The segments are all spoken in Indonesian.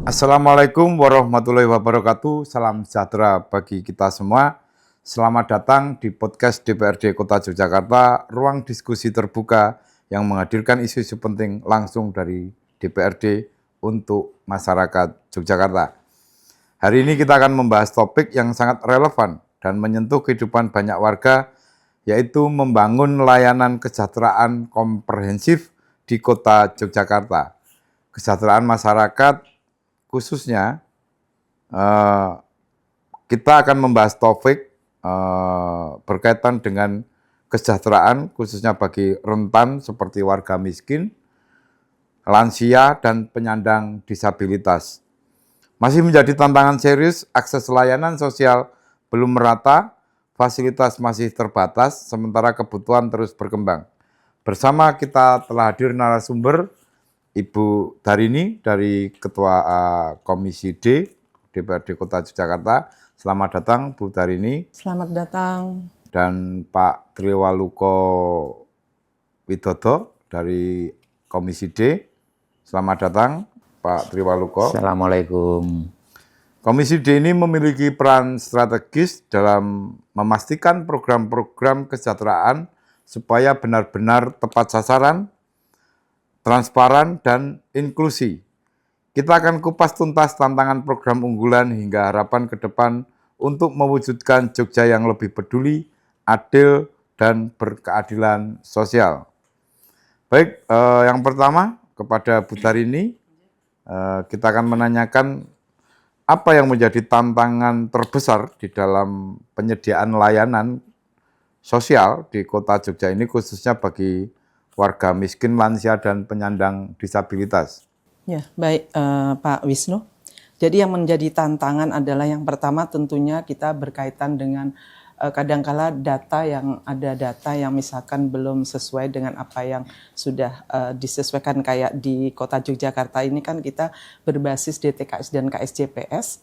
Assalamualaikum warahmatullahi wabarakatuh. Salam sejahtera bagi kita semua. Selamat datang di podcast DPRD Kota Yogyakarta, ruang diskusi terbuka yang menghadirkan isu-isu penting langsung dari DPRD untuk masyarakat Yogyakarta. Hari ini kita akan membahas topik yang sangat relevan dan menyentuh kehidupan banyak warga, yaitu membangun layanan kesejahteraan komprehensif di Kota Yogyakarta. Kesejahteraan masyarakat khususnya kita akan membahas topik berkaitan dengan kesejahteraan khususnya bagi rentan seperti warga miskin, lansia, dan penyandang disabilitas. Masih menjadi tantangan serius, akses layanan sosial belum merata, fasilitas masih terbatas, sementara kebutuhan terus berkembang. Bersama kita telah hadir narasumber Ibu Darini dari Ketua Komisi D DPRD Kota Yogyakarta. Selamat datang Bu Darini. Selamat datang. Dan Pak Triwaluko Widodo dari Komisi D. Selamat datang Pak Triwaluko. Assalamualaikum. Komisi D ini memiliki peran strategis dalam memastikan program-program kesejahteraan supaya benar-benar tepat sasaran, transparan, dan inklusi. Kita akan kupas tuntas tantangan program unggulan hingga harapan ke depan untuk mewujudkan Jogja yang lebih peduli, adil, dan berkeadilan sosial. Baik, yang pertama kepada Bu Darini, kita akan menanyakan apa yang menjadi tantangan terbesar di dalam penyediaan layanan sosial di Kota Jogja ini, khususnya bagi warga miskin, lansia, dan penyandang disabilitas. Ya, baik Pak Wisnu. Jadi yang menjadi tantangan adalah yang pertama tentunya kita berkaitan dengan kadangkala data yang misalkan belum sesuai dengan apa yang sudah disesuaikan, kayak di Kota Yogyakarta ini kan kita berbasis DTKS dan KSJPS.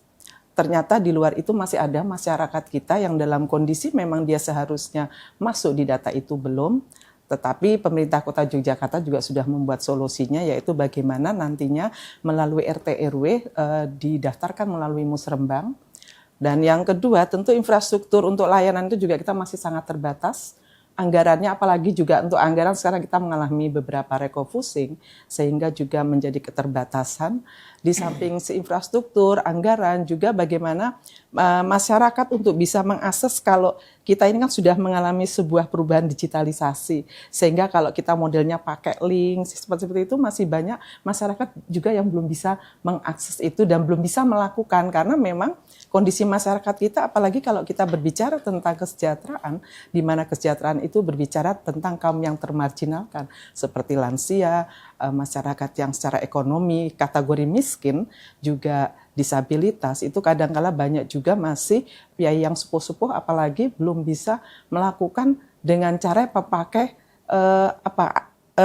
Ternyata di luar itu masih ada masyarakat kita yang dalam kondisi memang dia seharusnya masuk di data itu belum. Tetapi pemerintah Kota Yogyakarta juga sudah membuat solusinya, yaitu bagaimana nantinya melalui RT RW didaftarkan melalui Musrembang. Dan yang kedua tentu infrastruktur untuk layanan itu juga kita masih sangat terbatas. Anggarannya, apalagi juga untuk anggaran sekarang kita mengalami beberapa refocusing sehingga juga menjadi keterbatasan. Di samping infrastruktur, anggaran, juga bagaimana masyarakat untuk bisa mengakses, kalau kita ini kan sudah mengalami sebuah perubahan digitalisasi, sehingga kalau kita modelnya pakai link seperti itu masih banyak masyarakat juga yang belum bisa mengakses itu dan belum bisa melakukan, karena memang kondisi masyarakat kita, apalagi kalau kita berbicara tentang kesejahteraan, di mana kesejahteraan itu berbicara tentang kaum yang termarginalkan, seperti lansia, masyarakat yang secara ekonomi kategori miskin, juga disabilitas, itu kadang-kala banyak juga masih yang sepuh-sepuh apalagi belum bisa melakukan dengan cara pakai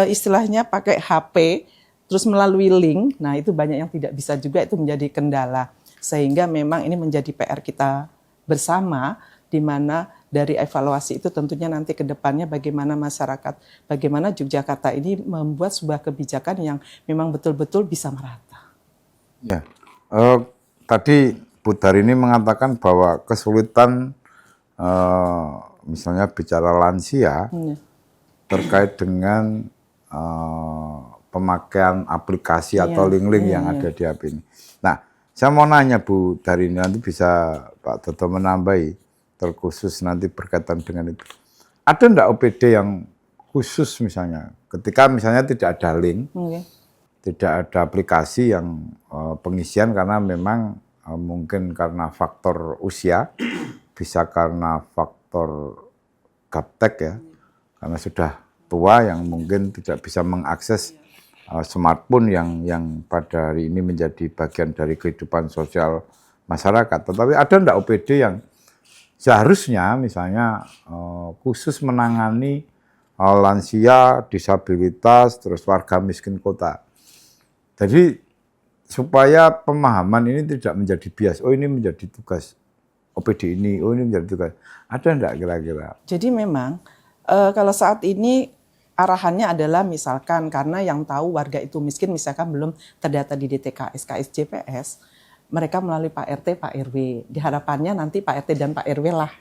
istilahnya pakai HP terus melalui link. Nah, itu banyak yang tidak bisa juga, itu menjadi kendala. Sehingga memang ini menjadi PR kita bersama, di mana dari evaluasi itu tentunya nanti ke depannya bagaimana masyarakat, bagaimana Yogyakarta ini membuat sebuah kebijakan yang memang betul-betul bisa merata. Ya, tadi Bu Darini mengatakan bahwa kesulitan misalnya bicara lansia terkait dengan pemakaian aplikasi atau link-link yang ada di HP ini. Nah, saya mau nanya Bu Darini, nanti bisa Pak Toto menambahi, terkhusus nanti berkaitan dengan itu. Ada enggak OPD yang khusus misalnya, ketika misalnya tidak ada link, tidak ada aplikasi yang pengisian karena memang mungkin karena faktor usia, bisa karena faktor gaptek ya, karena sudah tua yang mungkin tidak bisa mengakses smartphone yang pada hari ini menjadi bagian dari kehidupan sosial masyarakat. Tetapi ada enggak OPD yang seharusnya misalnya khusus menangani lansia, disabilitas, terus warga miskin kota. Jadi supaya pemahaman ini tidak menjadi bias, oh ini menjadi tugas OPD ini, oh ini menjadi tugas. Ada enggak kira-kira? Jadi memang kalau saat ini arahannya adalah misalkan karena yang tahu warga itu miskin, misalkan belum terdata di DTKS, KSJPS, mereka melalui Pak RT, Pak RW. Diharapannya nanti Pak RT dan Pak RW lah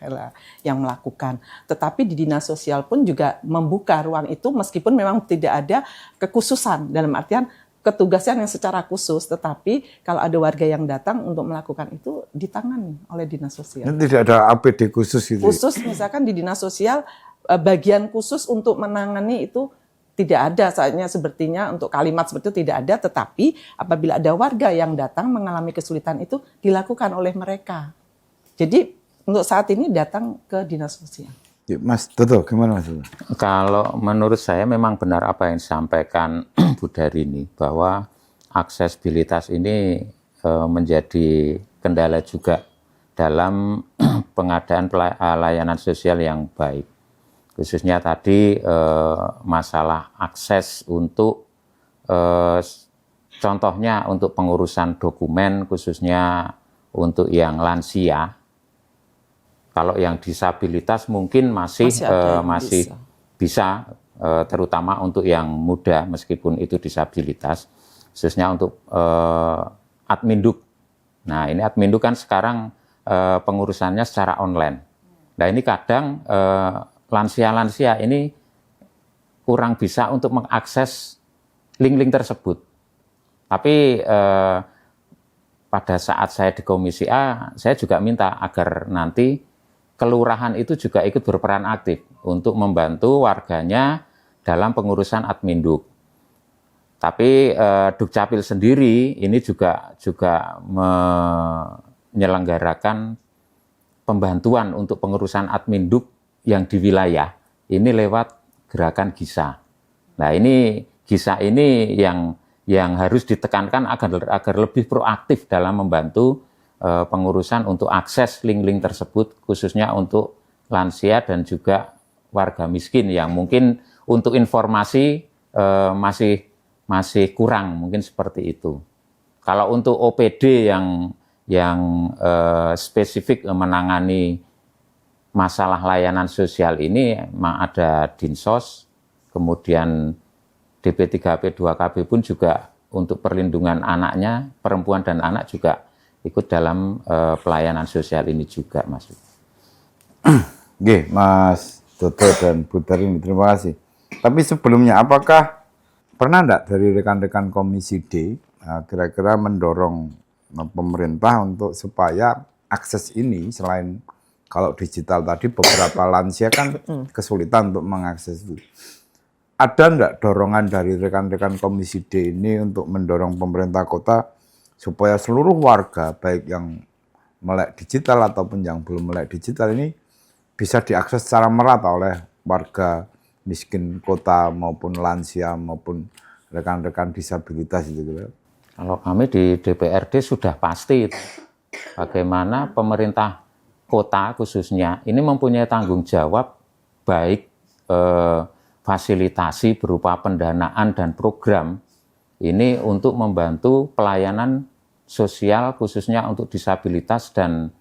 yang melakukan. Tetapi di dinas sosial pun juga membuka ruang itu meskipun memang tidak ada kekhususan dalam artian ketugasan yang secara khusus, tetapi kalau ada warga yang datang untuk melakukan itu ditangani oleh dinas sosial. Ini tidak ada APD khusus gitu. Khusus misalkan di dinas sosial bagian khusus untuk menangani itu tidak ada, saatnya sepertinya untuk kalimat seperti itu tidak ada, tetapi apabila ada warga yang datang mengalami kesulitan itu dilakukan oleh mereka. Jadi untuk saat ini datang ke dinas sosial. Mas Toto, gimana Mas? Kalau menurut saya memang benar apa yang disampaikan Bu Darini, bahwa aksesibilitas ini menjadi kendala juga dalam pengadaan layanan sosial yang baik. Khususnya tadi masalah akses untuk contohnya untuk pengurusan dokumen, khususnya untuk yang lansia. Kalau yang disabilitas mungkin masih bisa, terutama untuk yang muda meskipun itu disabilitas, khususnya untuk Adminduk. Nah ini Adminduk kan sekarang pengurusannya secara online. Nah ini kadang lansia-lansia ini kurang bisa untuk mengakses link-link tersebut. Tapi pada saat saya di Komisi A, saya juga minta agar nanti kelurahan itu juga ikut berperan aktif untuk membantu warganya dalam pengurusan Adminduk. Tapi Dukcapil sendiri ini juga menyelenggarakan pembantuan untuk pengurusan Adminduk yang di wilayah ini lewat gerakan GISA. Nah ini GISA ini yang harus ditekankan agar lebih proaktif dalam membantu pengurusan untuk akses link-link tersebut, khususnya untuk lansia dan juga warga miskin yang mungkin untuk informasi masih kurang, mungkin seperti itu. Kalau untuk OPD yang spesifik menangani masalah layanan sosial ini, ada Dinsos, kemudian DP3P 2KB pun juga untuk perlindungan anaknya, perempuan dan anak juga ikut dalam pelayanan sosial ini juga, Mas. Oke, Mas Toto dan Bu Darini, terima kasih. Tapi sebelumnya, apakah pernah enggak dari rekan-rekan Komisi D kira-kira mendorong pemerintah untuk supaya akses ini, selain kalau digital tadi beberapa lansia kan kesulitan untuk mengakses itu. Ada enggak dorongan dari rekan-rekan Komisi D ini untuk mendorong pemerintah kota supaya seluruh warga, baik yang melek digital ataupun yang belum melek digital ini bisa diakses secara merata oleh warga miskin kota maupun lansia maupun rekan-rekan disabilitas itu? Kalau kami di DPRD sudah pasti bagaimana pemerintah kota khususnya ini mempunyai tanggung jawab baik fasilitasi berupa pendanaan dan program ini untuk membantu pelayanan sosial khususnya untuk disabilitas dan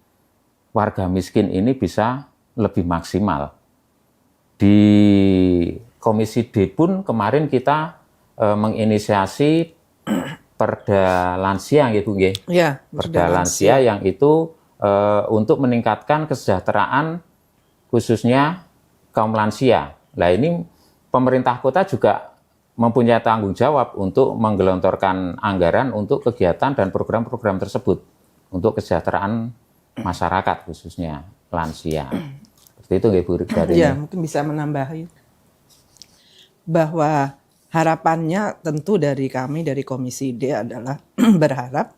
warga miskin ini bisa lebih maksimal. Di Komisi D pun kemarin kita menginisiasi Perda Lansia gitu nggih. Ya, Perda Lansia yang itu untuk meningkatkan kesejahteraan khususnya kaum lansia. Nah ini pemerintah kota juga mempunyai tanggung jawab untuk menggelontorkan anggaran untuk kegiatan dan program-program tersebut untuk kesejahteraan masyarakat khususnya lansia. Seperti itu nggih Bu Darini. Ya, mungkin bisa menambahi bahwa harapannya tentu dari kami dari Komisi D adalah berharap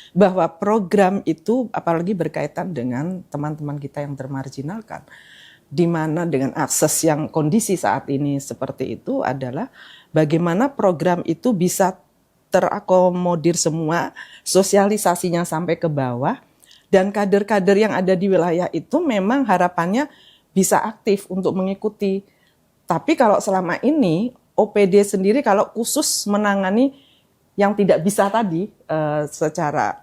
bahwa program itu apalagi berkaitan dengan teman-teman kita yang termarginalkan, di mana dengan akses yang kondisi saat ini seperti itu adalah bagaimana program itu bisa terakomodir semua, sosialisasinya sampai ke bawah, dan kader-kader yang ada di wilayah itu memang harapannya bisa aktif untuk mengikuti. Tapi kalau selama ini OPD sendiri kalau khusus menangani yang tidak bisa tadi secara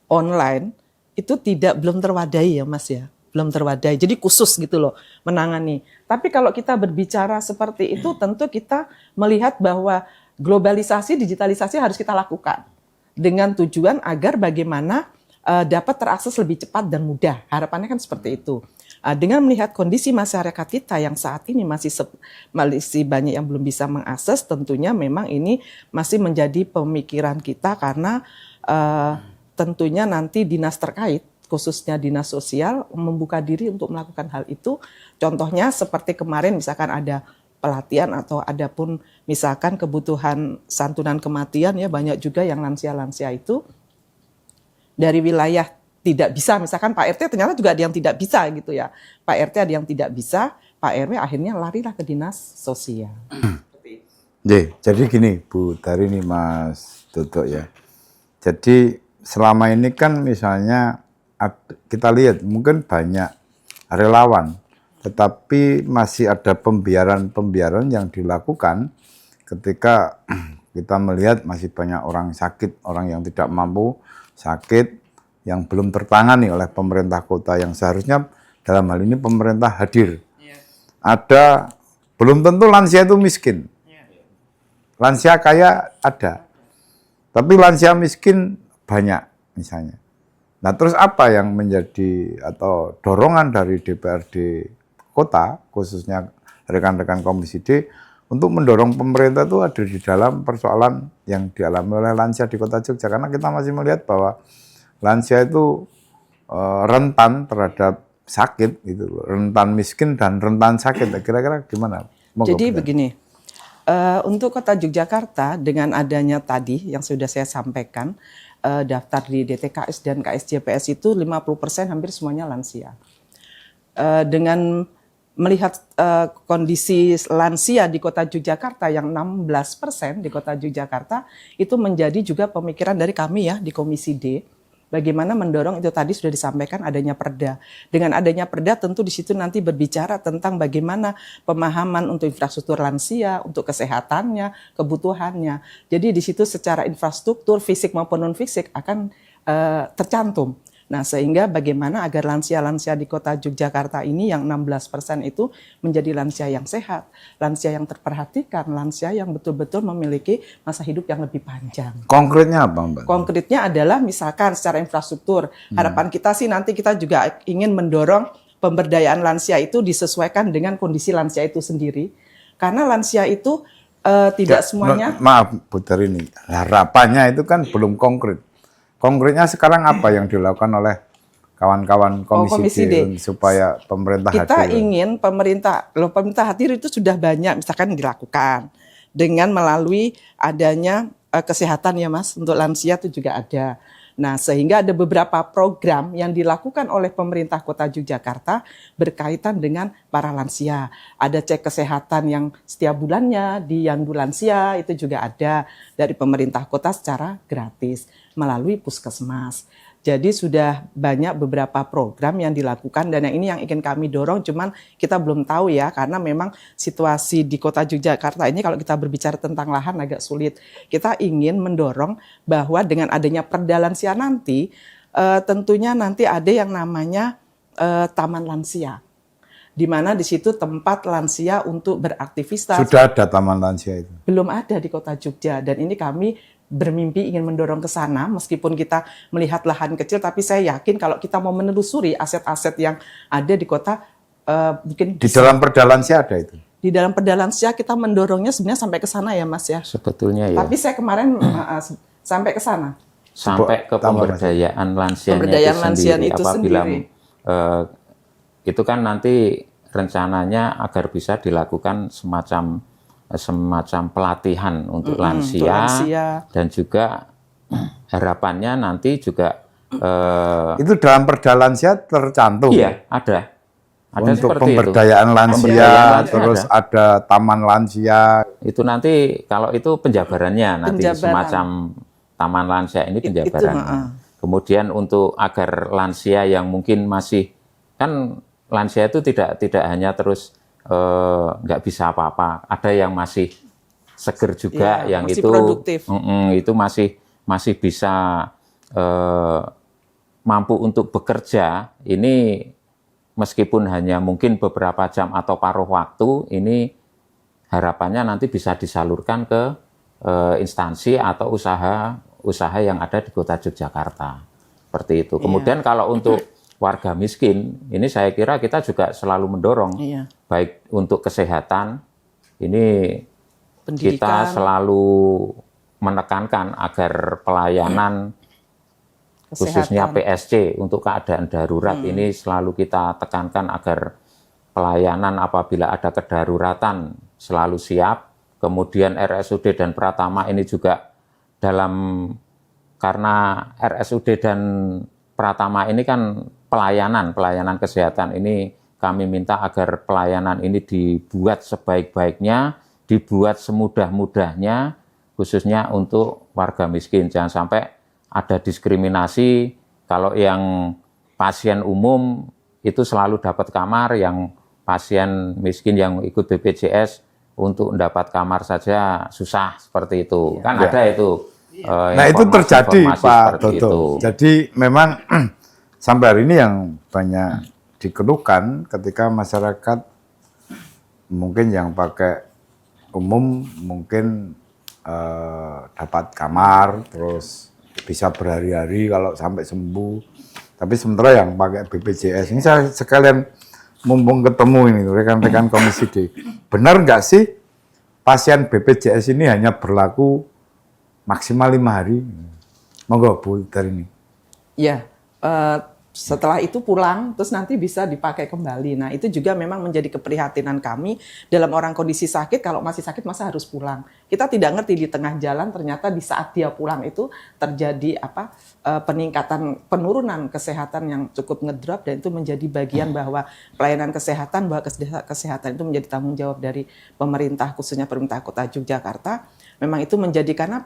online itu belum terwadahi ya Mas ya. belum terwadai. Jadi khusus gitu loh menangani. Tapi kalau kita berbicara seperti itu, tentu kita melihat bahwa globalisasi, digitalisasi harus kita lakukan dengan tujuan agar bagaimana dapat terakses lebih cepat dan mudah. Harapannya kan seperti itu. Dengan melihat kondisi masyarakat kita yang saat ini masih banyak yang belum bisa mengakses, tentunya memang ini masih menjadi pemikiran kita karena tentunya nanti dinas terkait, khususnya dinas sosial, membuka diri untuk melakukan hal itu. Contohnya seperti kemarin misalkan ada pelatihan atau ada pun misalkan kebutuhan santunan kematian, ya banyak juga yang lansia-lansia itu dari wilayah tidak bisa, misalkan Pak RT ternyata juga ada yang tidak bisa gitu ya. Pak RT ada yang tidak bisa, Pak RW akhirnya larilah ke dinas sosial. Jadi gini Bu Tarini, Mas Toto ya. Jadi selama ini kan misalnya kita lihat mungkin banyak relawan, tetapi masih ada pembiaran yang dilakukan ketika kita melihat masih banyak orang sakit, orang yang tidak mampu, sakit, yang belum tertangani oleh pemerintah kota, yang seharusnya dalam hal ini pemerintah hadir. Ada, belum tentu lansia itu miskin. Lansia kaya ada, tapi lansia miskin banyak misalnya. Nah terus apa yang menjadi atau dorongan dari DPRD kota, khususnya rekan-rekan Komisi D, untuk mendorong pemerintah itu ada di dalam persoalan yang dialami oleh lansia di Kota Jogja, karena kita masih melihat bahwa lansia itu rentan terhadap sakit, gitu, rentan miskin dan rentan sakit. Kira-kira gimana? Jadi begini, untuk Kota Yogyakarta dengan adanya tadi yang sudah saya sampaikan, daftar di DTKS dan KSJPS itu 50% hampir semuanya lansia. Dengan melihat kondisi lansia di Kota Yogyakarta yang 16% di Kota Yogyakarta, itu menjadi juga pemikiran dari kami ya di Komisi D, bagaimana mendorong itu tadi sudah disampaikan adanya perda. Dengan adanya perda tentu di situ nanti berbicara tentang bagaimana pemahaman untuk infrastruktur lansia, untuk kesehatannya, kebutuhannya. Jadi di situ secara infrastruktur fisik maupun non fisik akan tercantum. Nah, sehingga bagaimana agar lansia-lansia di Kota Yogyakarta ini yang 16% itu menjadi lansia yang sehat, lansia yang terperhatikan, lansia yang betul-betul memiliki masa hidup yang lebih panjang. Konkretnya apa, Mbak? Konkretnya adalah misalkan secara infrastruktur, harapan kita sih nanti kita juga ingin mendorong pemberdayaan lansia itu disesuaikan dengan kondisi lansia itu sendiri. Karena lansia itu tidak semuanya... Maaf, Bu Tarini, harapannya itu kan belum konkret. Konkretnya sekarang apa yang dilakukan oleh kawan-kawan Komisi D supaya pemerintah hadir? Kita ingin pemerintah hadir itu sudah banyak misalkan dilakukan dengan melalui adanya kesehatan ya Mas, untuk lansia itu juga ada. Nah, sehingga ada beberapa program yang dilakukan oleh pemerintah Kota Yogyakarta berkaitan dengan para lansia. Ada cek kesehatan yang setiap bulannya di Yandu Lansia, itu juga ada dari pemerintah kota secara gratis melalui puskesmas. Jadi sudah banyak beberapa program yang dilakukan dan yang ini yang ingin kami dorong, cuman kita belum tahu ya karena memang situasi di Kota Yogyakarta ini kalau kita berbicara tentang lahan agak sulit. Kita ingin mendorong bahwa dengan adanya perda lansia nanti tentunya nanti ada yang namanya taman lansia, di mana di situ tempat lansia untuk beraktivitas. Sudah ada taman lansia itu? Belum ada di Kota Jogja dan ini kami bermimpi ingin mendorong ke sana meskipun kita melihat lahan kecil, tapi saya yakin kalau kita mau menelusuri aset-aset yang ada di kota mungkin di dalam perda lansia ada itu. Di dalam perda lansia kita mendorongnya sebenarnya sampai ke sana ya Mas ya. Sebetulnya ya. Tapi saya kemarin sampai ke sana. Sampai ke pemberdayaan lansianya itu sendiri. Itu kan nanti rencananya agar bisa dilakukan semacam pelatihan untuk lansia dan juga harapannya nanti juga itu dalam perda lansia tercantum. Iya, ada untuk pemberdayaan lansia, terus ada taman lansia. Itu nanti kalau itu penjabarannya nanti semacam taman lansia ini penjabarannya. Kemudian untuk agar lansia yang mungkin masih, kan lansia itu tidak hanya terus nggak bisa apa-apa, ada yang masih seger juga, ya, yang masih itu produktif. Itu masih bisa mampu untuk bekerja. Ini meskipun hanya mungkin beberapa jam atau paruh waktu, ini harapannya nanti bisa disalurkan ke instansi atau usaha yang ada di Kota Yogyakarta. Seperti itu. Kemudian kalau untuk warga miskin, ini saya kira kita juga selalu mendorong, baik untuk kesehatan, ini Pendidikan. kita selalu menekankan agar pelayanan khususnya PSC untuk keadaan darurat ini selalu kita tekankan agar pelayanan apabila ada kedaruratan selalu siap. Kemudian RSUD dan Pratama ini juga karena RSUD dan Pratama ini kan pelayanan kesehatan ini kami minta agar pelayanan ini dibuat sebaik-baiknya, dibuat semudah-mudahnya, khususnya untuk warga miskin. Jangan sampai ada diskriminasi, kalau yang pasien umum itu selalu dapat kamar, yang pasien miskin yang ikut BPJS untuk mendapat kamar saja susah, seperti itu. Kan ada itu. Nah itu terjadi Pak Toto. Jadi memang sampai hari ini yang banyak dikeluhkan ketika masyarakat mungkin yang pakai umum mungkin dapat kamar, terus bisa berhari-hari kalau sampai sembuh. Tapi sementara yang pakai BPJS, ini saya sekalian mumpung ketemu ini rekan-rekan Komisi D, benar nggak sih pasien BPJS ini hanya berlaku maksimal 5 hari? Monggo Bu dari ini. Ya, setelah itu pulang, terus nanti bisa dipakai kembali. Nah, itu juga memang menjadi keprihatinan kami dalam orang kondisi sakit, kalau masih sakit masa harus pulang. Kita tidak ngerti di tengah jalan, ternyata di saat dia pulang itu terjadi peningkatan, penurunan kesehatan yang cukup ngedrop, dan itu menjadi bagian bahwa pelayanan kesehatan, bahwa kesehatan itu menjadi tanggung jawab dari pemerintah, khususnya pemerintah Kota Yogyakarta. Memang itu menjadi, karena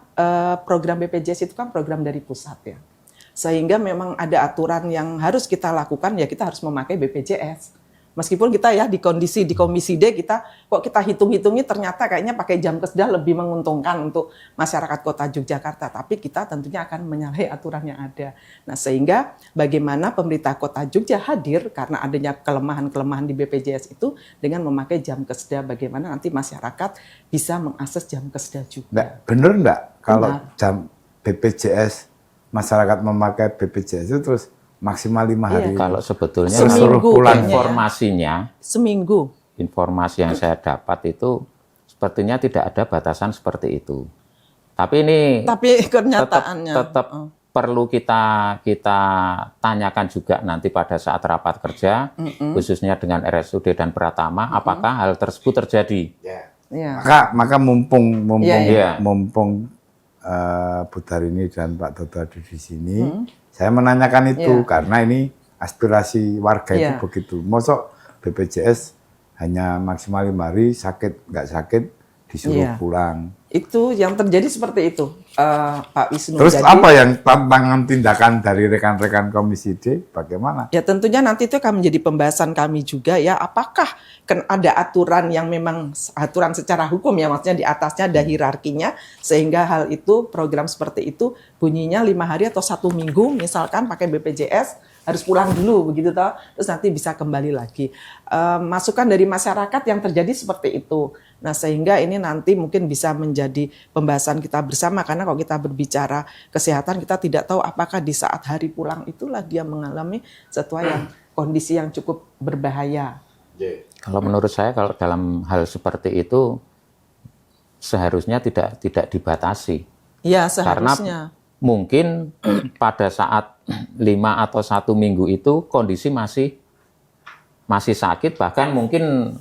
program BPJS itu kan program dari pusat ya. Sehingga memang ada aturan yang harus kita lakukan, ya kita harus memakai BPJS. Meskipun kita ya di Komisi D kita hitung-hitungi ternyata kayaknya pakai jam kesedah lebih menguntungkan untuk masyarakat Kota Yogyakarta, tapi kita tentunya akan menyalahi aturan yang ada. Nah, sehingga bagaimana pemerintah Kota Jogja hadir karena adanya kelemahan-kelemahan di BPJS itu dengan memakai jam kesedah, bagaimana nanti masyarakat bisa mengakses jam kesedah juga. Bener nggak kalau jam BPJS masyarakat memakai BPJS itu terus maksimal 5 hari? Kalau sebetulnya seminggu informasinya, seminggu. Informasi yang saya dapat itu sepertinya tidak ada batasan seperti itu. Tapi kenyataannya tetap perlu kita tanyakan juga nanti pada saat rapat kerja, khususnya dengan RSUD dan Pratama, apakah hal tersebut terjadi. Maka mumpung Bu Darini dan Pak Toto ada di sini, saya menanyakan itu karena ini aspirasi warga itu begitu. Mosok BPJS hanya maksimal 5 hari, sakit nggak sakit disuruh pulang. Itu yang terjadi seperti itu, Pak Wisnu. Terus apa yang tantangan tindakan dari rekan-rekan Komisi D, bagaimana? Ya tentunya nanti itu akan menjadi pembahasan kami juga ya, apakah ada aturan yang memang aturan secara hukum ya, maksudnya di atasnya ada hierarkinya, sehingga hal itu, program seperti itu bunyinya 5 hari atau 1 minggu, misalkan pakai BPJS, harus pulang dulu begitu toh, terus nanti bisa kembali lagi. Masukan dari masyarakat yang terjadi seperti itu. Nah, sehingga ini nanti mungkin bisa menjadi pembahasan kita bersama, karena kalau kita berbicara kesehatan, kita tidak tahu apakah di saat hari pulang itulah dia mengalami sesuatu yang kondisi yang cukup berbahaya. Kalau menurut saya, kalau dalam hal seperti itu seharusnya tidak dibatasi. Ya, seharusnya. Karena mungkin pada saat 5 atau 1 minggu itu kondisi masih sakit, bahkan mungkin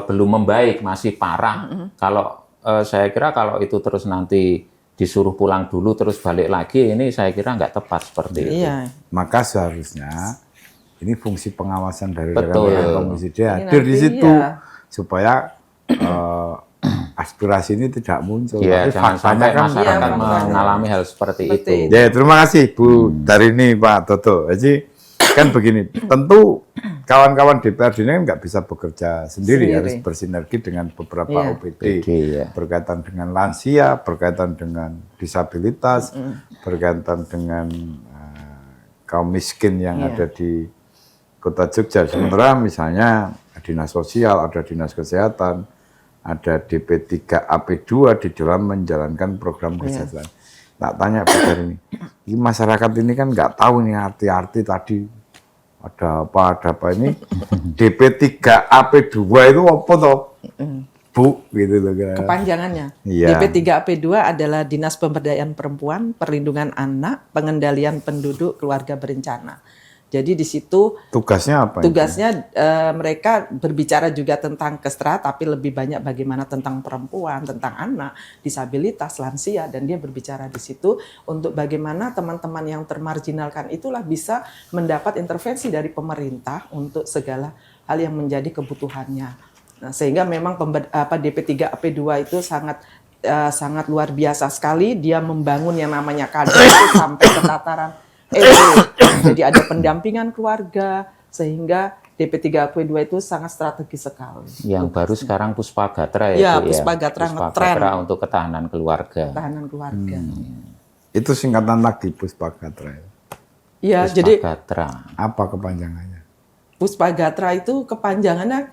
belum membaik, masih parah. Kalau saya kira kalau itu terus nanti disuruh pulang dulu terus balik lagi, ini saya kira nggak tepat seperti itu. Maka seharusnya ini fungsi pengawasan dari rekan-rekan Komisi D hadir di situ supaya aspirasi ini tidak muncul. Ya, jangan sampai masyarakat mengalami hal seperti itu. Ya, terima kasih Bu Darini, Pak Toto. Jadi kan begini, tentu kawan-kawan DPRD ini kan nggak bisa bekerja sendiri, harus bersinergi dengan beberapa OPD, berkaitan dengan lansia, berkaitan dengan disabilitas, berkaitan dengan kaum miskin yang ada di Kota Jogja. Sementara misalnya dinas sosial, ada dinas kesehatan, ada DP3AP2 di dalam menjalankan program kesehatan. Tak tanya Pak ini masyarakat ini kan nggak tahu nih arti-arti tadi ada apa ini DP3AP2 itu apa toh? Bu, gitu loh kan. Kepanjangannya. Iya. DP3AP2 adalah Dinas Pemberdayaan Perempuan, Perlindungan Anak, Pengendalian Penduduk, Keluarga Berencana. Jadi di situ tugasnya apa? Tugasnya mereka berbicara juga tentang kestra, tapi lebih banyak bagaimana tentang perempuan, tentang anak, disabilitas, lansia, dan dia berbicara di situ untuk bagaimana teman-teman yang termarginalkan itulah bisa mendapat intervensi dari pemerintah untuk segala hal yang menjadi kebutuhannya. Nah, sehingga memang DP3AP2 itu sangat luar biasa sekali. Dia membangun yang namanya kader itu sampai ke tataran Jadi ada pendampingan keluarga sehingga DP3AP2 itu sangat strategis sekali. Yang baru sekarang Puspagatra ya, Bu, Puspagatra Puspagatra untuk ketahanan keluarga. Ketahanan keluarga. Itu singkatan lagi Puspagatra. Iya, jadi apa kepanjangannya? Puspagatra itu kepanjangannya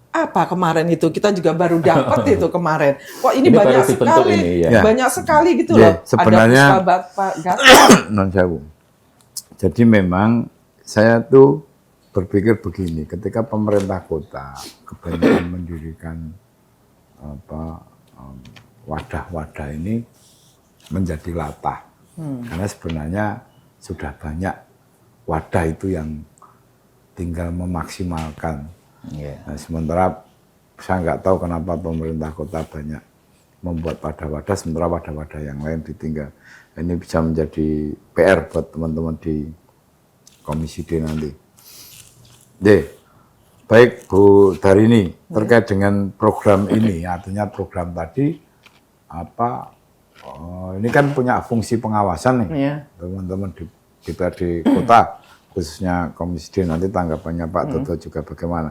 apa kemarin itu? Kita juga baru dapat itu kemarin. Kok ini banyak sekali, banyak sekali gitu loh. Sebenarnya, ada Puspagatra. Non jauh. Jadi memang saya tuh berpikir begini, ketika pemerintah kota kebanyakan mendirikan wadah-wadah ini menjadi latah, karena sebenarnya sudah banyak wadah itu yang tinggal memaksimalkan. Nah, sementara saya nggak tahu kenapa pemerintah kota banyak membuat wadah-wadah, sementara wadah-wadah yang lain ditinggal. Ini bisa menjadi PR buat teman-teman di Komisi D nanti. Baik Bu Darini, terkait dengan program ini, artinya program tadi ini kan punya fungsi pengawasan nih, teman-teman di DPRD Kota, khususnya Komisi D, nanti tanggapannya Pak Toto juga bagaimana.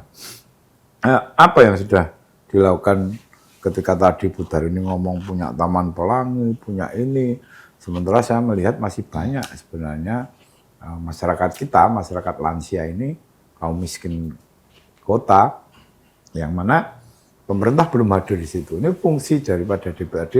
Apa yang sudah dilakukan ketika tadi Bu Darini ngomong punya Taman Pelangi, punya ini, sementara saya melihat masih banyak sebenarnya masyarakat kita, masyarakat lansia ini, kaum miskin kota, yang mana pemerintah belum hadir di situ. Ini fungsi daripada DPRD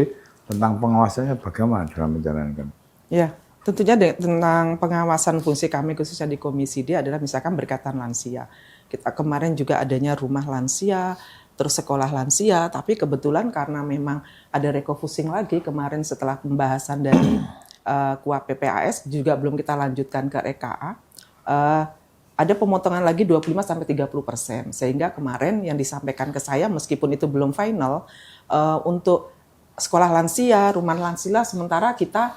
tentang pengawasannya bagaimana dalam menjalankan? Ya, tentunya tentang pengawasan fungsi kami khususnya di Komisi D adalah misalkan berkaitan lansia. Kita kemarin juga adanya rumah lansia, terus sekolah lansia, tapi kebetulan karena memang ada refocusing lagi kemarin setelah pembahasan dari KUAP PPAS juga belum kita lanjutkan ke RKA, ada pemotongan lagi 25-30%, sehingga kemarin yang disampaikan ke saya meskipun itu belum final, untuk sekolah lansia, rumah lansia sementara kita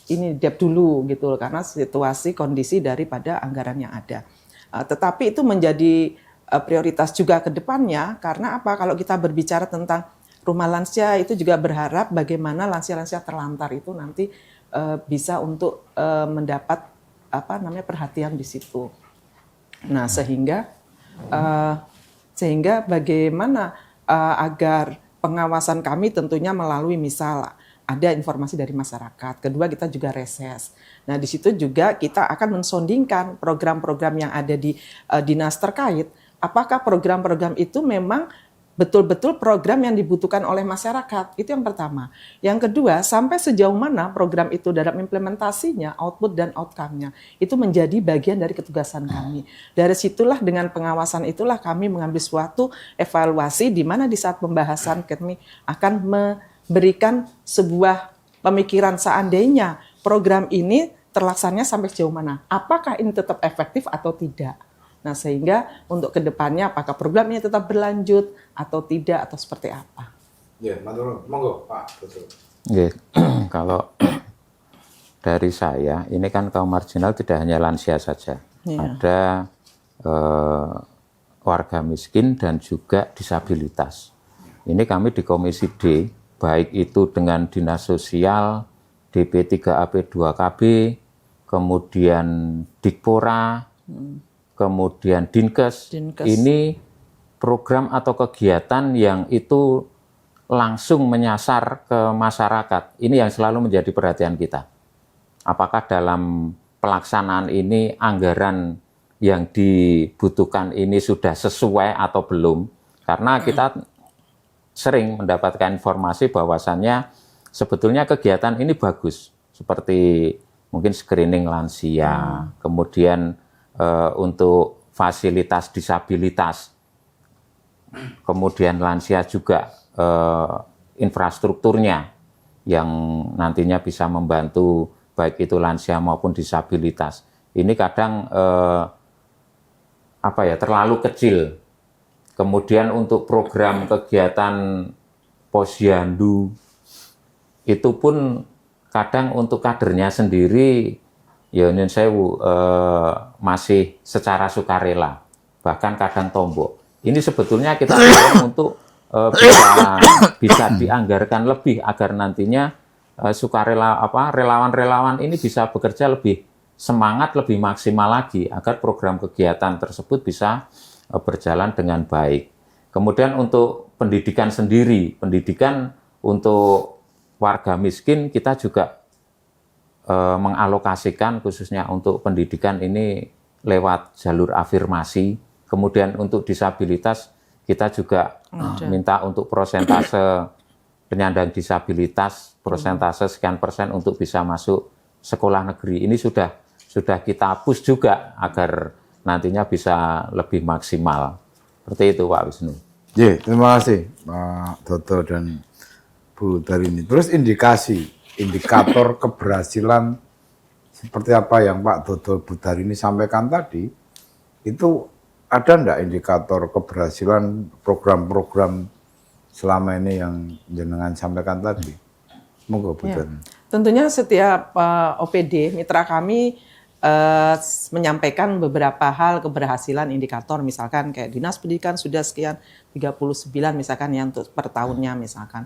ini dep dulu gitu karena situasi kondisi daripada anggaran yang ada. Tetapi itu menjadi prioritas juga ke depannya, karena apa? Kalau kita berbicara tentang rumah lansia itu juga berharap bagaimana lansia-lansia terlantar itu nanti bisa untuk mendapat perhatian di situ. Nah, sehingga bagaimana agar pengawasan kami tentunya melalui misal ada informasi dari masyarakat. Kedua, kita juga reses. Nah, di situ juga kita akan mensondingkan program-program yang ada di dinas terkait. Apakah program-program itu memang betul-betul program yang dibutuhkan oleh masyarakat? Itu yang pertama. Yang kedua, sampai sejauh mana program itu dalam implementasinya, output dan outcome-nya, itu menjadi bagian dari ketugasan kami. Dari situlah dengan pengawasan itulah kami mengambil suatu evaluasi di mana di saat pembahasan kami akan memberikan sebuah pemikiran seandainya program ini terlaksananya sampai sejauh mana. Apakah ini tetap efektif atau tidak? Nah, sehingga untuk kedepannya apakah program ini tetap berlanjut atau tidak atau seperti apa? Ya, monggo Pak. Betul. Kalau dari saya, ini kan kaum marginal tidak hanya lansia saja, ada warga miskin dan juga disabilitas. Ini kami di Komisi D, baik itu dengan Dinas Sosial, DP3AP2KB, kemudian Dikpora, kemudian Dinkes, ini program atau kegiatan yang itu langsung menyasar ke masyarakat. Ini yang selalu menjadi perhatian kita. Apakah dalam pelaksanaan ini anggaran yang dibutuhkan ini sudah sesuai atau belum. Karena kita sering mendapatkan informasi bahwasannya sebetulnya kegiatan ini bagus, seperti mungkin screening lansia, kemudian untuk fasilitas disabilitas, kemudian lansia juga infrastrukturnya yang nantinya bisa membantu baik itu lansia maupun disabilitas. Ini kadang terlalu kecil. Kemudian untuk program kegiatan posyandu itu pun kadang untuk kadernya sendiri ya nyun sewu masih secara sukarela, bahkan kadang tombok. Ini sebetulnya kita dorong untuk bisa dianggarkan lebih agar nantinya relawan-relawan ini bisa bekerja lebih semangat, lebih maksimal lagi agar program kegiatan tersebut bisa berjalan dengan baik. Kemudian untuk pendidikan sendiri, pendidikan untuk warga miskin kita juga mengalokasikan khususnya untuk pendidikan ini lewat jalur afirmasi. Kemudian untuk disabilitas kita juga minta untuk persentase penyandang disabilitas, persentase sekian persen untuk bisa masuk sekolah negeri. Ini sudah kita push juga agar nantinya bisa lebih maksimal. Seperti itu Pak Wisnu. Ya, terima kasih Pak Toto dan Bu Darini. Terus indikator keberhasilan seperti apa yang Pak Toto Bu Darini sampaikan tadi, itu ada enggak indikator keberhasilan program-program selama ini yang jenengan sampaikan tadi? Monggo Bu Darini. Tentunya setiap OPD mitra kami menyampaikan beberapa hal keberhasilan indikator, misalkan kayak Dinas Pendidikan sudah sekian 39 misalkan yang untuk per tahunnya misalkan.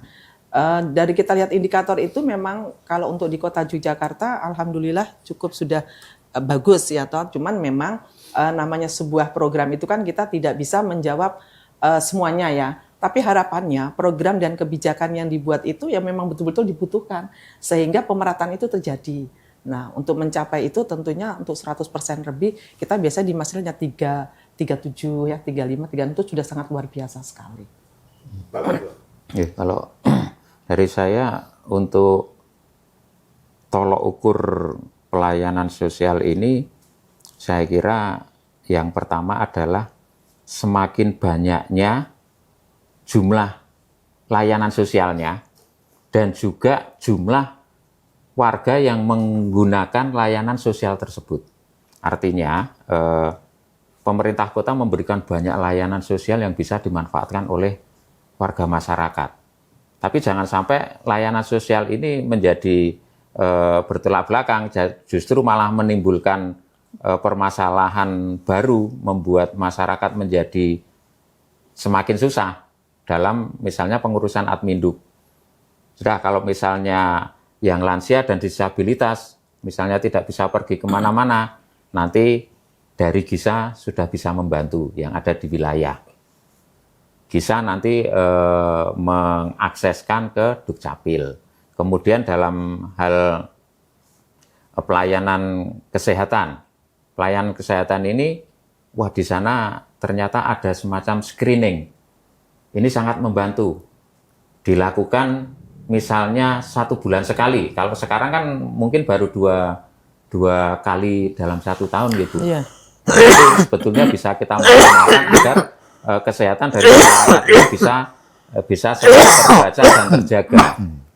Dari kita lihat indikator itu memang kalau untuk di Kota Yogyakarta alhamdulillah cukup sudah bagus ya toh. Cuman memang namanya sebuah program itu kan kita tidak bisa menjawab semuanya ya. Tapi harapannya program dan kebijakan yang dibuat itu ya memang betul-betul dibutuhkan sehingga pemerataan itu terjadi. Nah, untuk mencapai itu tentunya untuk 100% lebih kita biasa di masalahnya 37 ya, 35, 36 itu sudah sangat luar biasa sekali. Ya, kalau dari saya untuk tolok ukur pelayanan sosial ini saya kira yang pertama adalah semakin banyaknya jumlah layanan sosialnya dan juga jumlah warga yang menggunakan layanan sosial tersebut. Artinya, pemerintah kota memberikan banyak layanan sosial yang bisa dimanfaatkan oleh warga masyarakat. Tapi jangan sampai layanan sosial ini menjadi bertolak belakang, justru malah menimbulkan permasalahan baru, membuat masyarakat menjadi semakin susah dalam misalnya pengurusan adminduk. Sudah kalau misalnya yang lansia dan disabilitas misalnya tidak bisa pergi kemana-mana, nanti dari GISA sudah bisa membantu yang ada di wilayah. GISA nanti mengakseskan ke Dukcapil. Kemudian dalam hal pelayanan kesehatan ini, wah di sana ternyata ada semacam screening. Ini sangat membantu. Dilakukan misalnya 1 bulan sekali. Kalau sekarang kan mungkin baru dua kali dalam 1 tahun gitu. Iya. Itu sebetulnya bisa kita maksimalkan agar kesehatan dari masyarakat ini bisa terbaca dan terjaga.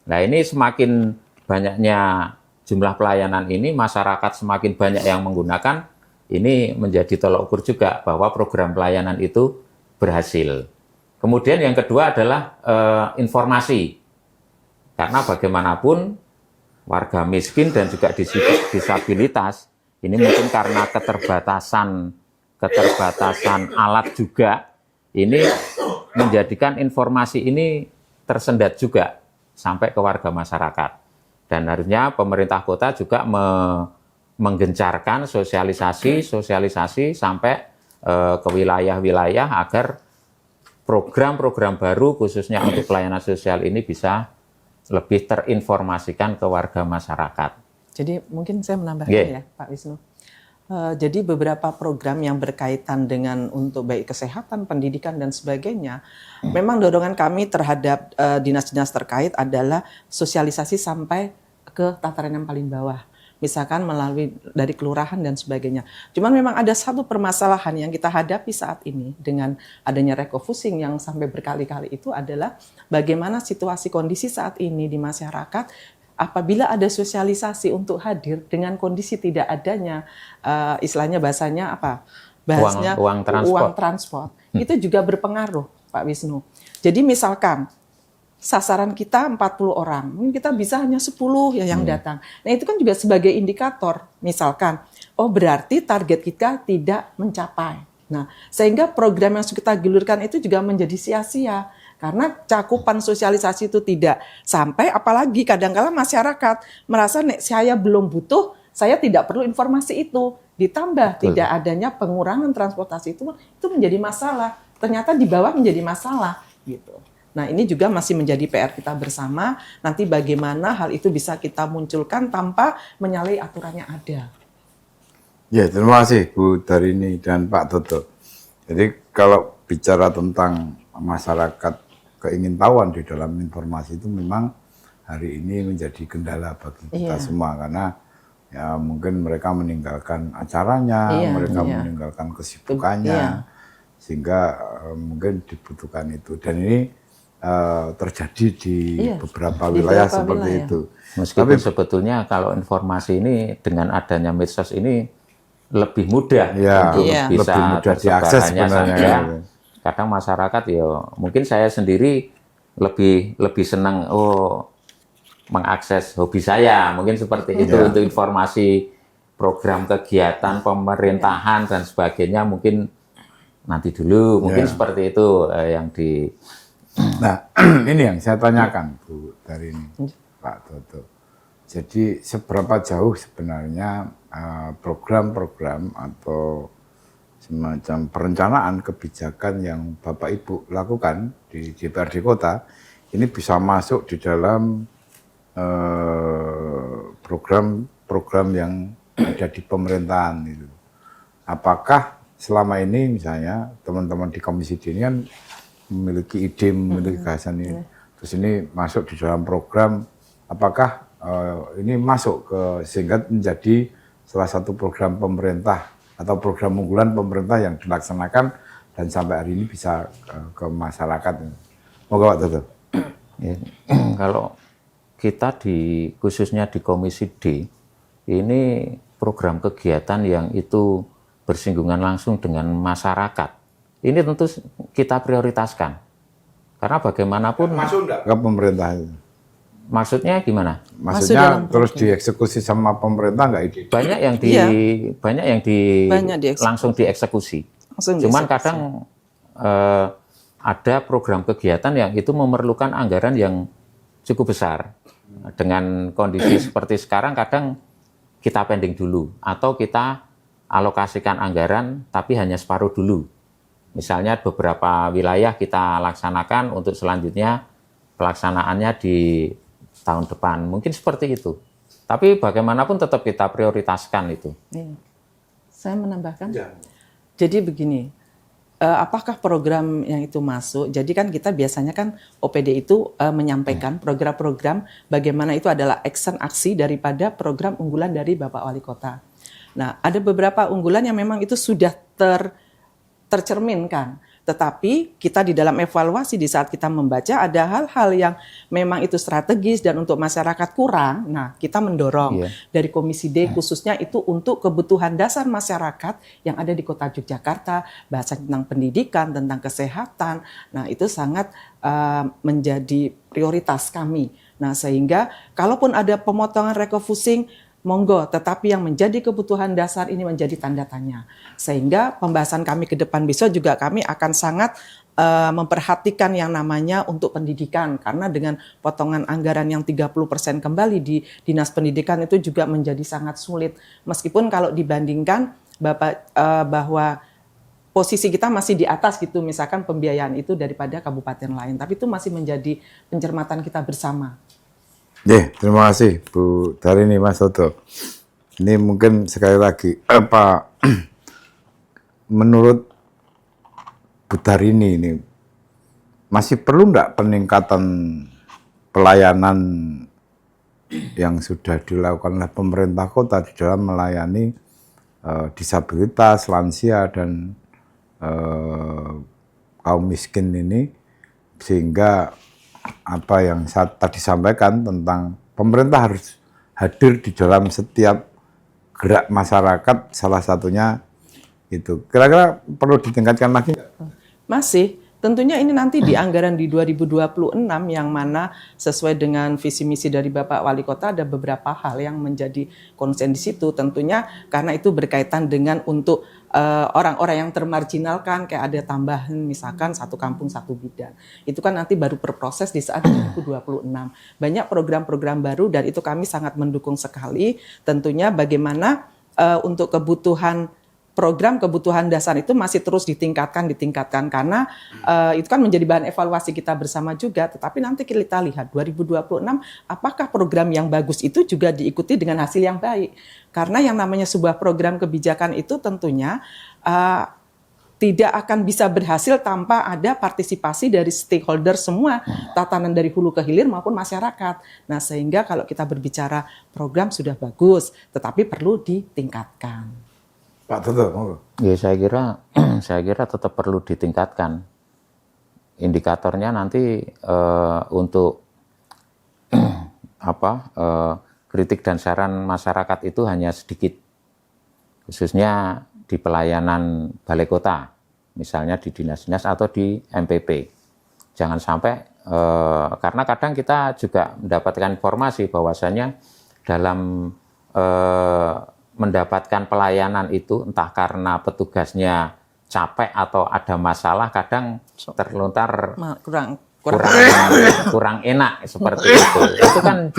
Nah ini semakin banyaknya jumlah pelayanan ini, masyarakat semakin banyak yang menggunakan, ini menjadi tolok ukur juga bahwa program pelayanan itu berhasil. Kemudian yang kedua adalah informasi. Karena bagaimanapun warga miskin dan juga disabilitas ini mungkin karena keterbatasan alat juga, ini menjadikan informasi ini tersendat juga sampai ke warga masyarakat. Dan harusnya pemerintah kota juga menggencarkan sosialisasi sampai ke wilayah-wilayah agar program-program baru khususnya untuk pelayanan sosial ini bisa lebih terinformasikan ke warga masyarakat. Jadi mungkin saya menambahkan ya Pak Wisnu. Jadi beberapa program yang berkaitan dengan untuk baik kesehatan, pendidikan dan sebagainya, memang dorongan kami terhadap dinas-dinas terkait adalah sosialisasi sampai ke tataran yang paling bawah. Misalkan melalui dari kelurahan dan sebagainya. Cuman memang ada satu permasalahan yang kita hadapi saat ini dengan adanya refocusing yang sampai berkali-kali itu adalah bagaimana situasi kondisi saat ini di masyarakat. Apabila ada sosialisasi untuk hadir dengan kondisi tidak adanya istilahnya bahasanya apa? Bahasanya uang transport. Itu juga berpengaruh, Pak Wisnu. Jadi misalkan sasaran kita 40 orang, mungkin kita bisa hanya 10 ya yang datang. Nah, itu kan juga sebagai indikator. Misalkan, oh berarti target kita tidak mencapai. Nah, sehingga program yang kita gulirkan itu juga menjadi sia-sia. Karena cakupan sosialisasi itu tidak sampai, apalagi kadang-kala masyarakat merasa nek saya belum butuh, saya tidak perlu informasi itu. Ditambah tidak adanya pengurangan transportasi itu menjadi masalah. Ternyata di bawah menjadi masalah gitu. Nah, ini juga masih menjadi PR kita bersama. Nanti bagaimana hal itu bisa kita munculkan tanpa menyalahi aturan yang ada. Ya, terima kasih Bu Darini dan Pak Toto. Jadi kalau bicara tentang masyarakat keingintahuan di dalam informasi itu memang hari ini menjadi kendala bagi kita semua, karena ya mungkin mereka meninggalkan acaranya, mereka meninggalkan kesibukannya, sehingga mungkin dibutuhkan itu. Dan ini terjadi di beberapa wilayah seperti itu. Meskipun sebetulnya kalau informasi ini dengan adanya medsos ini lebih mudah untuk bisa lebih mudah diakses sebenarnya. Kadang masyarakat ya mungkin saya sendiri lebih senang mengakses hobi saya, mungkin seperti itu untuk informasi program kegiatan pemerintahan dan sebagainya, mungkin nanti dulu, mungkin seperti itu yang di. Nah, ini yang saya tanyakan Bu Darini, Pak Toto. Jadi seberapa jauh sebenarnya program-program atau semacam perencanaan kebijakan yang Bapak Ibu lakukan di DPRD Kota ini bisa masuk di dalam program-program yang ada di pemerintahan itu. Apakah selama ini misalnya teman-teman di Komisi D ini kan memiliki ide, memiliki gagasan ini, terus ini masuk di dalam program, apakah ini masuk sehingga menjadi salah satu program pemerintah atau program unggulan pemerintah yang dilaksanakan dan sampai hari ini bisa ke masyarakat. Moga Pak Toto. Ya, kalau kita khususnya di Komisi D, ini program kegiatan yang itu bersinggungan langsung dengan masyarakat. Ini tentu kita prioritaskan. Karena bagaimanapun masuk enggak ke pemerintah itu? Maksudnya gimana? Maksudnya terus dieksekusi sama pemerintah nggak itu? Banyak yang langsung dieksekusi. Cuman kadang ada program kegiatan yang itu memerlukan anggaran yang cukup besar. Dengan kondisi seperti sekarang kadang kita pending dulu atau kita alokasikan anggaran tapi hanya separuh dulu. Misalnya beberapa wilayah kita laksanakan untuk selanjutnya pelaksanaannya di tahun depan, mungkin seperti itu. Tapi bagaimanapun tetap kita prioritaskan itu. Saya menambahkan. Jadi begini, apakah program yang itu masuk? Jadi kan kita biasanya kan OPD itu menyampaikan program-program bagaimana itu adalah aksi daripada program unggulan dari Bapak Wali Kota. Nah, ada beberapa unggulan yang memang itu sudah tercerminkan. Tetapi kita di dalam evaluasi di saat kita membaca ada hal-hal yang memang itu strategis dan untuk masyarakat kurang. Nah, kita mendorong dari Komisi D khususnya itu untuk kebutuhan dasar masyarakat yang ada di Kota Yogyakarta, bahasa tentang pendidikan, tentang kesehatan. Nah, itu sangat menjadi prioritas kami. Nah, sehingga kalaupun ada pemotongan refocusing, monggo, tetapi yang menjadi kebutuhan dasar ini menjadi tanda tanya. Sehingga pembahasan kami ke depan besok juga kami akan sangat memperhatikan yang namanya untuk pendidikan. Karena dengan potongan anggaran yang 30% kembali di Dinas Pendidikan itu juga menjadi sangat sulit. Meskipun kalau dibandingkan bahwa posisi kita masih di atas gitu, misalkan pembiayaan itu daripada kabupaten lain. Tapi itu masih menjadi pencermatan kita bersama. Terima kasih Bu Darini, Mas Toto. Ini mungkin sekali lagi, apa menurut Bu Darini ini masih perlu enggak peningkatan pelayanan yang sudah dilakukan oleh pemerintah kota di dalam melayani disabilitas, lansia, dan kaum miskin ini, sehingga apa yang saya tadi sampaikan tentang pemerintah harus hadir di dalam setiap gerak masyarakat, salah satunya itu. Kira-kira perlu ditingkatkan lagi nggak? Masih, tentunya ini nanti di anggaran di 2026 yang mana sesuai dengan visi misi dari Bapak Wali Kota ada beberapa hal yang menjadi konsen di situ. Tentunya karena itu berkaitan dengan untuk orang-orang yang termarginalkan, kayak ada tambahan misalkan satu kampung satu bidan. Itu kan nanti baru berproses di saat 2026. Banyak program-program baru dan itu kami sangat mendukung sekali. Tentunya bagaimana untuk program kebutuhan dasar itu masih terus ditingkatkan karena itu kan menjadi bahan evaluasi kita bersama juga. Tetapi nanti kita lihat 2026 apakah program yang bagus itu juga diikuti dengan hasil yang baik. Karena yang namanya sebuah program kebijakan itu tentunya tidak akan bisa berhasil tanpa ada partisipasi dari stakeholder semua, tatanan dari hulu ke hilir maupun masyarakat. Nah, sehingga kalau kita berbicara program sudah bagus, tetapi perlu ditingkatkan. Pak Toto, monggo. Ya, saya kira tetap perlu ditingkatkan. Indikatornya nanti untuk kritik dan saran masyarakat itu hanya sedikit, khususnya di pelayanan balai kota, misalnya di dinas-dinas atau di MPP. Jangan sampai karena kadang kita juga mendapatkan informasi bahwasanya dalam mendapatkan pelayanan itu entah karena petugasnya capek atau ada masalah, kadang terlontar kurang enak seperti itu. Itu kan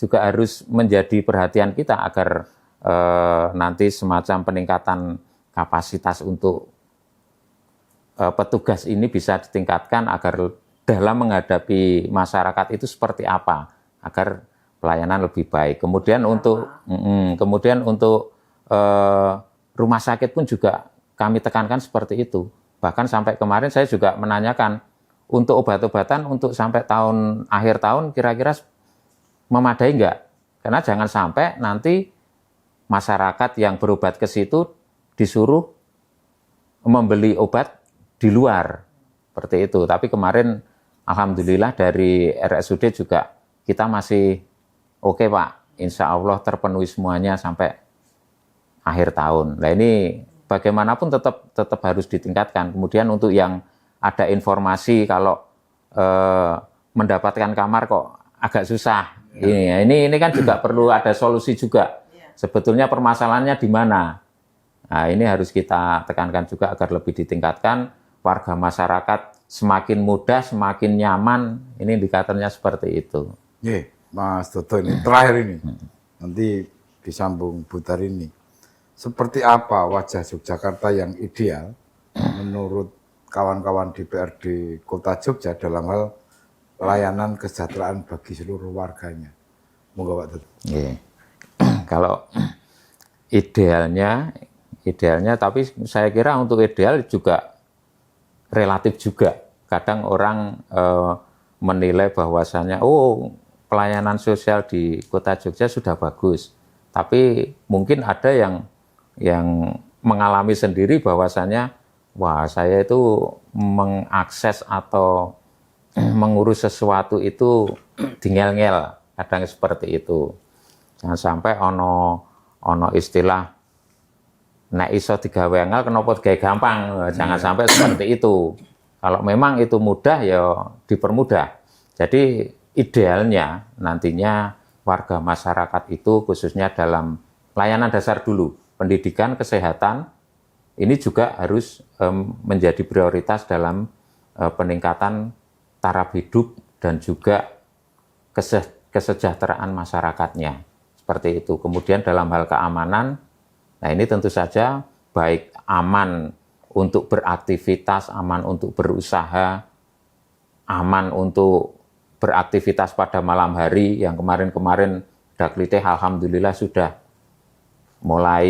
juga harus menjadi perhatian kita agar nanti semacam peningkatan kapasitas untuk petugas ini bisa ditingkatkan agar dalam menghadapi masyarakat itu seperti apa, agar pelayanan lebih baik. Kemudian untuk rumah sakit pun juga kami tekankan seperti itu. Bahkan sampai kemarin saya juga menanyakan untuk obat-obatan untuk sampai akhir tahun kira-kira memadai enggak? Karena jangan sampai nanti masyarakat yang berobat ke situ disuruh membeli obat di luar seperti itu. Tapi kemarin alhamdulillah dari RSUD juga kita masih oke Pak, insya Allah terpenuhi semuanya sampai akhir tahun. Nah ini bagaimanapun tetap harus ditingkatkan. Kemudian untuk yang ada informasi kalau mendapatkan kamar kok agak susah. Ini kan juga perlu ada solusi juga. Sebetulnya permasalahannya di mana? Nah ini harus kita tekankan juga agar lebih ditingkatkan. Warga masyarakat semakin mudah, semakin nyaman. Ini indikatornya seperti itu. Mas Toto, ini terakhir ini, nanti disambung Bu Darini. Seperti apa wajah Yogyakarta yang ideal menurut kawan-kawan DPRD Kota Jogja dalam hal layanan kesejahteraan bagi seluruh warganya? Monggo Pak Toto. Kalau idealnya, tapi saya kira untuk ideal juga relatif juga. Kadang orang menilai bahwasannya, pelayanan sosial di Kota Jogja sudah bagus, tapi mungkin ada yang mengalami sendiri bahwasannya, wah saya itu mengakses atau mengurus sesuatu itu dingel-ngel, kadang seperti itu. Jangan sampai ono istilah nek iso digawe angel kenapa digawe gampang, jangan sampai seperti itu. Kalau memang itu mudah ya dipermudah. Jadi idealnya nantinya warga masyarakat itu khususnya dalam pelayanan dasar dulu, pendidikan, kesehatan, ini juga harus menjadi prioritas dalam peningkatan taraf hidup dan juga kesejahteraan masyarakatnya. Seperti itu. Kemudian dalam hal keamanan, nah ini tentu saja baik aman untuk beraktivitas, aman untuk berusaha, aman untuk beraktivitas pada malam hari, yang kemarin-kemarin Daklite alhamdulillah sudah mulai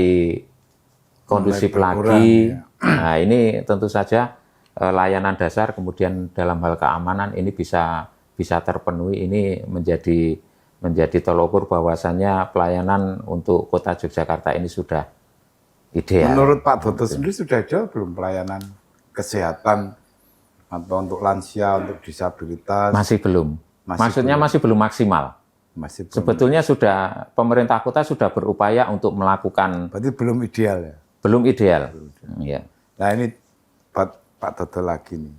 kondusif berkurang, lagi. ya. Nah, ini tentu saja layanan dasar kemudian dalam hal keamanan ini bisa terpenuhi. Ini menjadi tolok ukur bahwasannya pelayanan untuk Kota Yogyakarta ini sudah ideal. Menurut Pak Toto sendiri sudah ada belum pelayanan kesehatan atau untuk lansia, untuk disabilitas? Masih belum. Maksudnya masih belum maksimal. Masih belum. Sebetulnya sudah pemerintah kota sudah berupaya untuk melakukan. Berarti belum ideal ya? Belum ideal. Ya. Nah ini Pak Toto lagi nih.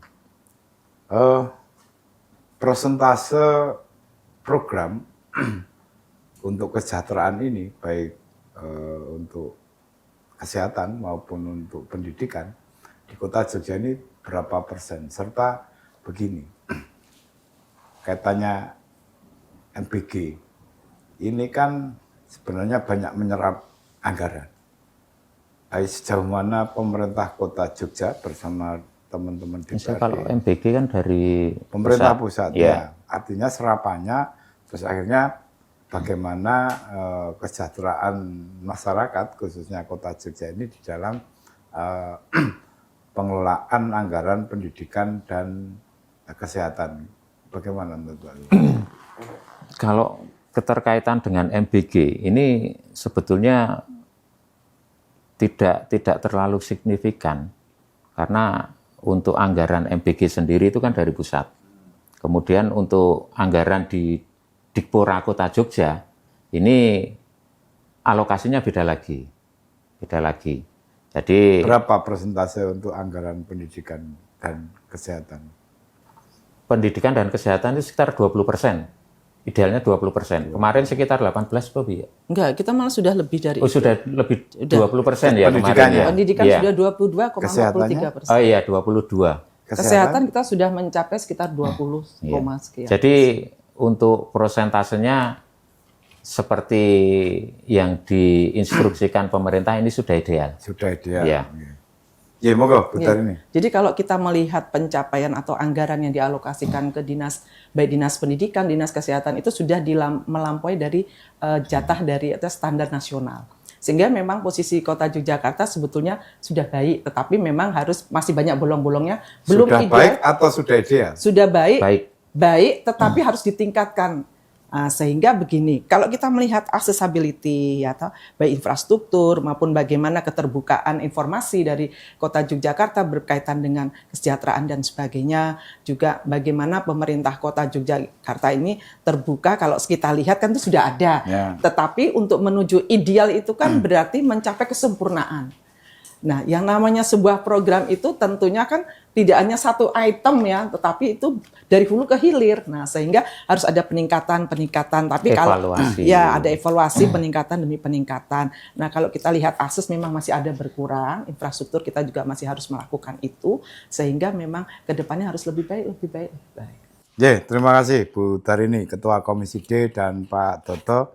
Persentase program untuk kesejahteraan ini baik untuk kesehatan maupun untuk pendidikan di Kota Jogja ini berapa persen? Serta begini, kaitannya MBG ini kan sebenarnya banyak menyerap anggaran. Sejauh mana pemerintah Kota Jogja bersama teman-teman DPRD? Kalau MBG kan dari pemerintah pusat ya. Ya. Artinya serapannya, terus akhirnya bagaimana kesejahteraan masyarakat khususnya Kota Jogja ini di dalam pengelolaan anggaran pendidikan dan kesehatan. Bagaimana menurut Pak? Kalau keterkaitan dengan MBG ini sebetulnya tidak terlalu signifikan karena untuk anggaran MBG sendiri itu kan dari pusat. Kemudian untuk anggaran di Dikpora Kota Jogja ini alokasinya beda lagi. Jadi berapa persentase untuk anggaran pendidikan dan kesehatan? Pendidikan dan kesehatan itu sekitar 20%. Idealnya 20%. Kemarin sekitar 18 lebih ya? Enggak, kita malah sudah lebih dari itu. Sudah lebih 20% ya kemarin ya? Pendidikan ya. sudah 22,43%. Oh iya, 22. Kesehatan kita sudah mencapai sekitar 20, sekian. Jadi untuk prosentasenya seperti yang diinstruksikan pemerintah ini sudah ideal. Sudah ideal. Ya. Ya, monggo, putar ini. Jadi kalau kita melihat pencapaian atau anggaran yang dialokasikan ke baik dinas pendidikan, dinas kesehatan itu sudah melampaui dari jatah dari standar nasional. Sehingga memang posisi Kota Yogyakarta sebetulnya sudah baik, tetapi memang masih banyak bolong-bolongnya. Belum sudah ideal. Baik atau sudah ideal? Sudah baik, tetapi harus ditingkatkan. Sehingga begini, kalau kita melihat accessibility atau baik infrastruktur maupun bagaimana keterbukaan informasi dari Kota Yogyakarta berkaitan dengan kesejahteraan dan sebagainya, juga bagaimana pemerintah Kota Yogyakarta ini terbuka, kalau kita lihat kan itu sudah ada. Ya. Tetapi untuk menuju ideal itu kan berarti mencapai kesempurnaan. Nah, yang namanya sebuah program itu tentunya kan tidak hanya satu item ya, tetapi itu dari hulu ke hilir. Nah, sehingga harus ada peningkatan. Tapi kalau ya ada evaluasi peningkatan demi peningkatan. Nah, kalau kita lihat akses memang masih ada berkurang, infrastruktur kita juga masih harus melakukan itu, sehingga memang ke depannya harus lebih baik. Ya, terima kasih Bu Tarini, Ketua Komisi D dan Pak Toto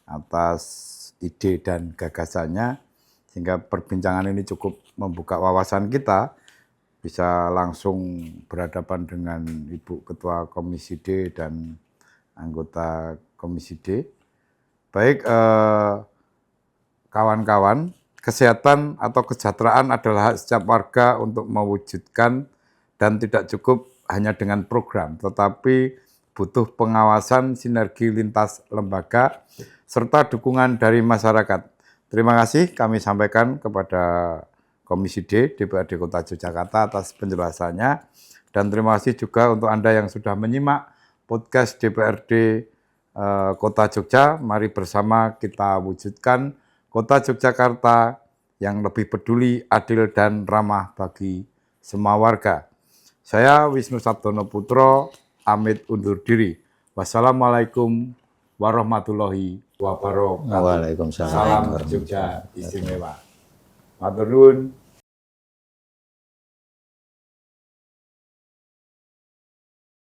atas ide dan gagasannya. Sehingga perbincangan ini cukup membuka wawasan kita, bisa langsung berhadapan dengan Ibu Ketua Komisi D dan anggota Komisi D. Baik, kawan-kawan, kesehatan atau kesejahteraan adalah hak setiap warga untuk mewujudkan dan tidak cukup hanya dengan program, tetapi butuh pengawasan sinergi lintas lembaga serta dukungan dari masyarakat. Terima kasih kami sampaikan kepada Komisi D DPRD Kota Yogyakarta atas penjelasannya, dan terima kasih juga untuk Anda yang sudah menyimak podcast DPRD Kota Jogja. Mari bersama kita wujudkan Kota Yogyakarta yang lebih peduli, adil, dan ramah bagi semua warga. Saya Wisnu Sabdono Putro, pamit undur diri. Wassalamualaikum warahmatullahi wabarakatuh. Waalaikumsalam. Salam Jogja istimewa. Matur nuwun.